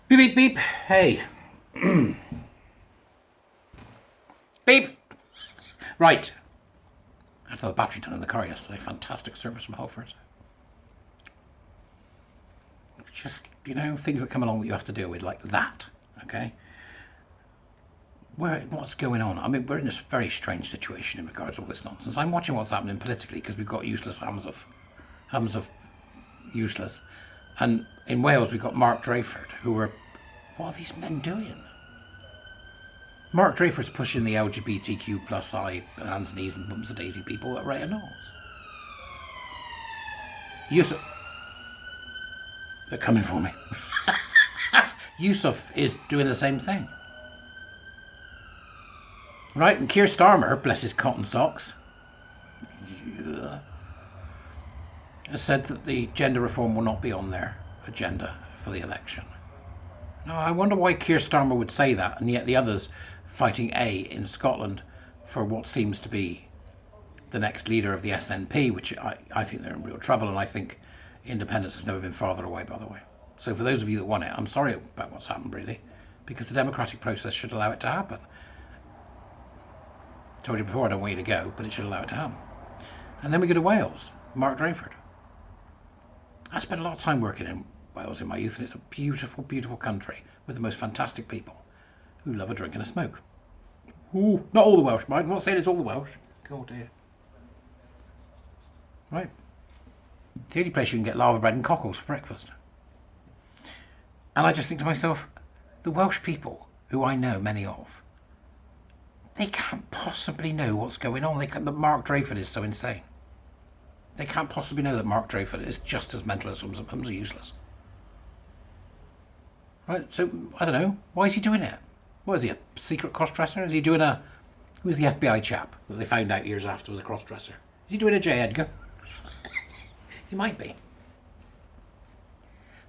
Beep, beep, beep. Hey. Beep. Right. I had to have the battery done in the car yesterday. Fantastic service from Halfords. Just, things that come along that you have to deal with like that. Okay? What's going on? I mean, we're in this very strange situation in regards to all this nonsense. I'm watching what's happening politically because we've got useless hums of useless. And in Wales, we've got Mark Drayford, what are these men doing? Mark Drayford's pushing the LGBTQ plus I hands, knees and bumps of daisy people at rate of knots. They're coming for me. Yusuf is doing the same thing. Right, and Keir Starmer, bless his cotton socks, has said that the gender reform will not be on their agenda for the election. Now, I wonder why Keir Starmer would say that, and yet the others fighting in Scotland for what seems to be the next leader of the SNP, which I think they're in real trouble, and I think independence has never been farther away, by the way. So for those of you that want it, I'm sorry about what's happened, really, because the democratic process should allow it to happen. I told you before I don't want you to go, but it should allow it to happen. And then we go to Wales, Mark Drayford. I spent a lot of time working in Wales in my youth, and it's a beautiful, beautiful country with the most fantastic people who love a drink and a smoke. Ooh, not all the Welsh, mind. I'm not saying it's all the Welsh. God dear. Right. The only place you can get lava bread and cockles for breakfast. And I just think to myself, the Welsh people, who I know many of, they can't possibly know what's going on. But Mark Drayford is so insane. They can't possibly know that Mark Drayford is just as mental as Mums are useless. Right, so, I don't know. Why is he doing it? What is he, a secret cross-dresser? Is he doing who's the FBI chap that they found out years after was a cross-dresser? Is he doing a J. Edgar? He might be.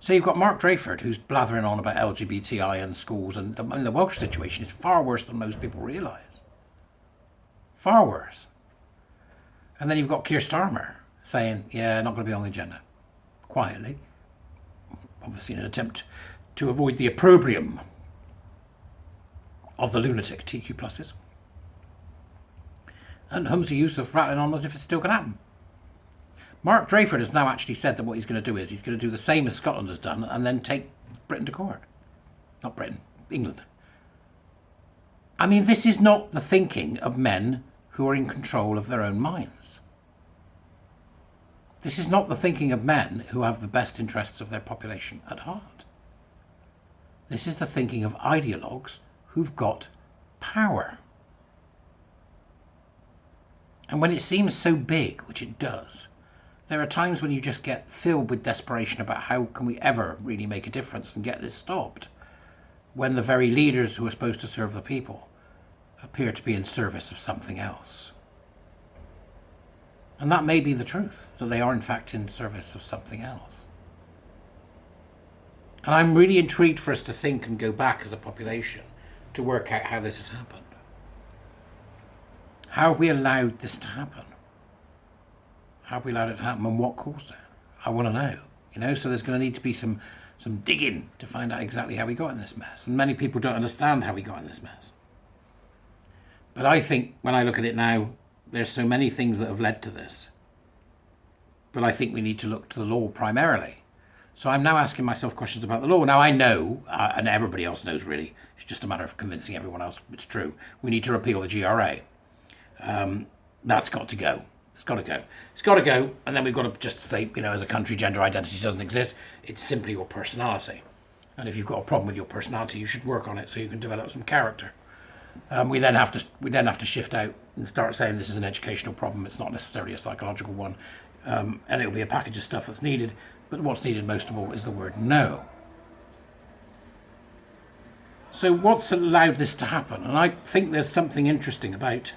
So you've got Mark Drayford, who's blathering on about LGBTI and schools, and the Welsh situation is far worse than most people realise. Far worse. And then you've got Keir Starmer saying, yeah, not going to be on the agenda. Quietly. Obviously in an attempt to avoid the opprobrium of the lunatic TQ pluses. And Humza Yousaf rattling on as if it's still going to happen. Mark Drayford has now actually said that what he's going to do is he's going to do the same as Scotland has done and then take Britain to court. Not Britain, England. I mean, this is not the thinking of men who are in control of their own minds. This is not the thinking of men who have the best interests of their population at heart. This is the thinking of ideologues who've got power. And when it seems so big, which it does, there are times when you just get filled with desperation about how can we ever really make a difference and get this stopped, when the very leaders who are supposed to serve the people appear to be in service of something else. And that may be the truth, that they are in fact in service of something else. And I'm really intrigued for us to think and go back as a population to work out how this has happened. How have we allowed this to happen? How have we allowed it to happen and what caused it? I want to know. So there's going to need to be some digging to find out exactly how we got in this mess. And many people don't understand how we got in this mess. But I think when I look at it now, there's so many things that have led to this. But I think we need to look to the law primarily. So I'm now asking myself questions about the law. Now I know, and everybody else knows really, it's just a matter of convincing everyone else it's true. We need to repeal the GRA. That's got to go. It's got to go. It's got to go. And then we've got to just say, as a country, gender identity doesn't exist. It's simply your personality. And if you've got a problem with your personality, you should work on it so you can develop some character. We then have to shift out and start saying this is an educational problem. It's not necessarily a psychological one. And it'll be a package of stuff that's needed. But what's needed most of all is the word no. So what's allowed this to happen? And I think there's something interesting about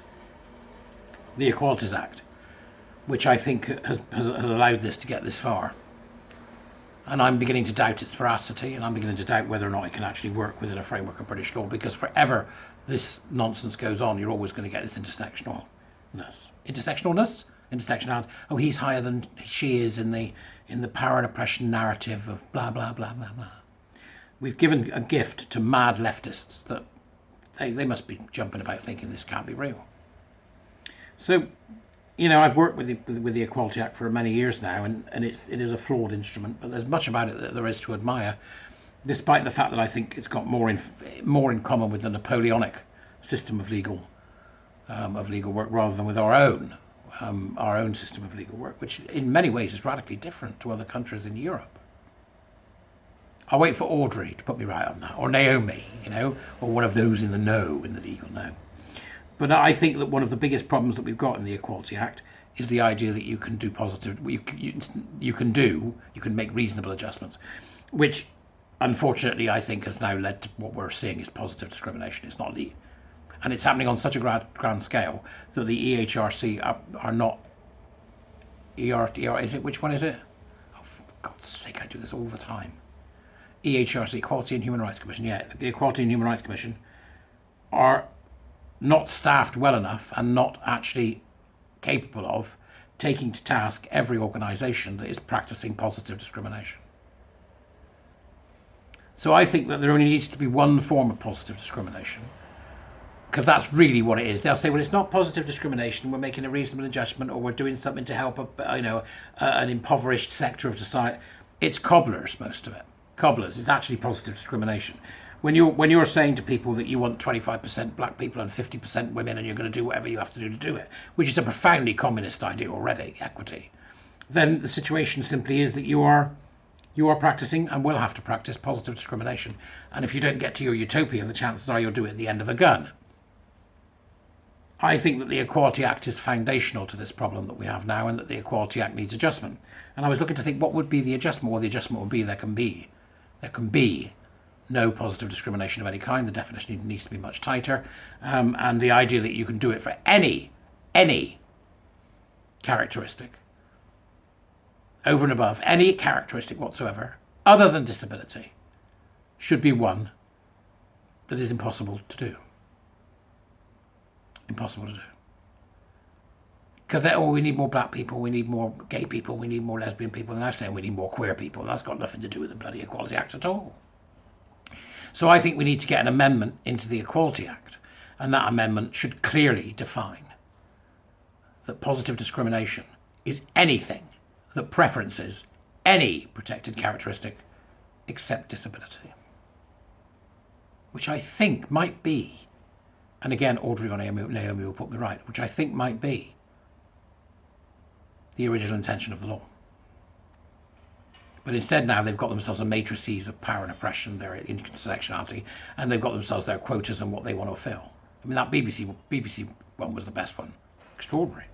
the Equalities Act, which I think has allowed this to get this far. And I'm beginning to doubt its veracity, and I'm beginning to doubt whether or not it can actually work within a framework of British law, because forever this nonsense goes on, you're always going to get this intersectionality. Oh, he's higher than she is in the power and oppression narrative of blah, blah, blah, blah, blah. we've given a gift to mad leftists that they must be jumping about thinking this can't be real. So, I've worked with the Equality Act for many years now, and it is a flawed instrument, but there's much about it that there is to admire, despite the fact that I think it's got more in common with the Napoleonic system of legal work rather than with our own system of legal work, which in many ways is radically different to other countries in Europe. I'll wait for Audrey to put me right on that, or Naomi, or one of those in the know, in the legal know. But I think that one of the biggest problems that we've got in the Equality Act is the idea that you can do you can make reasonable adjustments, which unfortunately I think has now led to what we're seeing is positive discrimination. It's not the, and it's happening on such a grand scale that the EHRC are not is it, which one is it? Oh, for God's sake, I do this all the time. EHRC, Equality and Human Rights Commission, the Equality and Human Rights Commission are not staffed well enough and not actually capable of taking to task every organisation that is practising positive discrimination. So I think that there only needs to be one form of positive discrimination, because that's really what it is. They'll say, well, it's not positive discrimination, we're making a reasonable adjustment, or we're doing something to help an impoverished sector of society. It's cobblers, most of it. Cobblers is actually positive discrimination. When you're saying to people that you want 25% black people and 50% women, and you're going to do whatever you have to do it, which is a profoundly communist idea already, equity, then the situation simply is that you are practicing and will have to practice positive discrimination. And if you don't get to your utopia, the chances are you'll do it at the end of a gun. I think that the Equality Act is foundational to this problem that we have now, and that the Equality Act needs adjustment. And I was looking to think, what would be the adjustment? Well, the adjustment would be there can be no positive discrimination of any kind. The definition needs to be much tighter. And the idea that you can do it for any characteristic, over and above any characteristic whatsoever, other than disability, should be one that is impossible to do. Impossible to do. Because we need more black people, we need more gay people, we need more lesbian people, and I'm saying we need more queer people. That's got nothing to do with the bloody Equality Act at all. So I think we need to get an amendment into the Equality Act, and that amendment should clearly define that positive discrimination is anything that preferences any protected characteristic except disability. Which I think might be, and again, Audrey or Naomi will put me right, which I think might be the original intention of the law. But instead now they've got themselves a matrices of power and oppression, their intersectionality, and they've got themselves their quotas and what they want to fill. I mean, that BBC one was the best one. Extraordinary.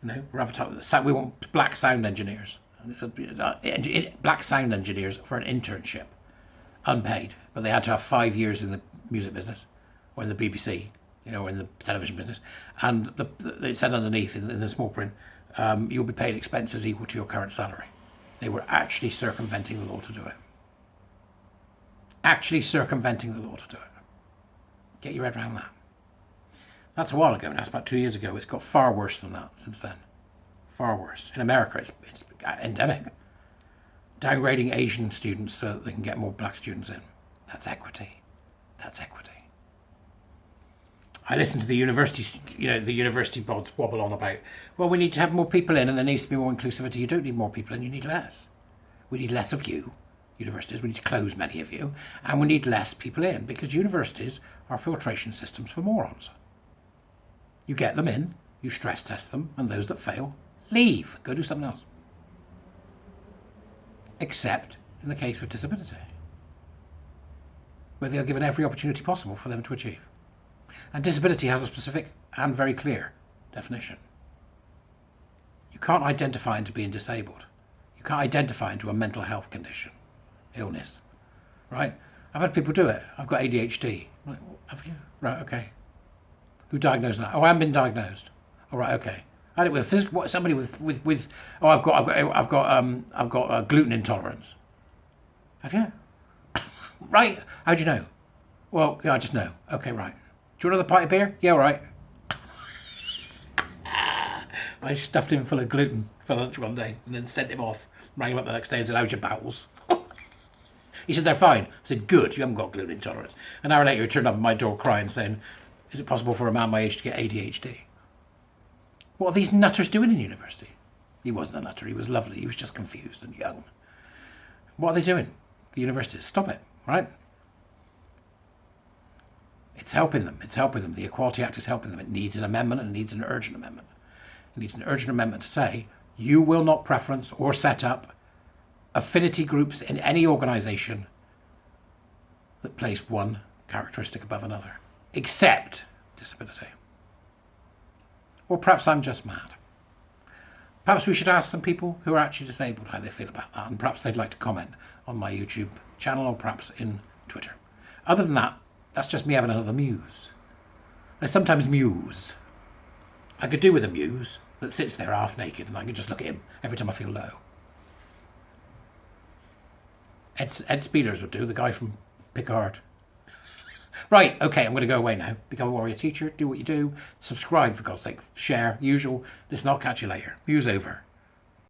We're advertising, we want black sound engineers. And it's black sound engineers for an internship, unpaid, but they had to have 5 years in the music business, or in the BBC, or in the television business. And it said underneath in the small print, you'll be paid expenses equal to your current salary. They were actually circumventing the law to do it. Actually circumventing the law to do it. Get your head around that. That's a while ago now. It's about 2 years ago. It's got far worse than that since then. Far worse. In America, it's endemic. Downgrading Asian students so that they can get more black students in. That's equity. That's equity. I listen to the university bods wobble on about, well, we need to have more people in and there needs to be more inclusivity. You don't need more people in, you need less. We need less of you, universities. We need to close many of you. And we need less people in, because universities are filtration systems for morons. You get them in, you stress test them, and those that fail, leave. Go do something else. Except in the case of disability, where they are given every opportunity possible for them to achieve. And disability has a specific and very clear definition. You can't identify into being disabled. You can't identify into a mental health condition, illness, right? I've had people do it. I've got ADHD. I'm like, have you? Right, okay. Who diagnosed that? Oh, I haven't been diagnosed. All right, okay. I had it with somebody with. Oh, I've got gluten intolerance. Have you? Right. How do you know? Well, yeah, I just know. Okay, right. Do you want another pint of beer? Yeah, all right. I stuffed him full of gluten for lunch one day and then sent him off. Rang him up the next day and said, how's your bowels? He said, they're fine. I said, good, you haven't got gluten intolerance. An hour later, he turned up at my door crying, saying, is it possible for a man my age to get ADHD? What are these nutters doing in university? He wasn't a nutter, he was lovely, he was just confused and young. What are they doing? The universities, stop it, right? It's helping them, The Equality Act is helping them. It needs an amendment, and it needs an urgent amendment. It needs an urgent amendment to say, you will not preference or set up affinity groups in any organisation that place one characteristic above another, except disability. Or perhaps I'm just mad. Perhaps we should ask some people who are actually disabled how they feel about that, and perhaps they'd like to comment on my YouTube channel or perhaps in Twitter. Other than that, that's just me having another muse. I sometimes muse. I could do with a muse that sits there half naked and I could just look at him every time I feel low. Ed Speeders would do, the guy from Picard. Right, okay, I'm going to go away now. Become a warrior teacher, do what you do, subscribe for God's sake, share, usual. Listen, I'll catch you later. Muse over.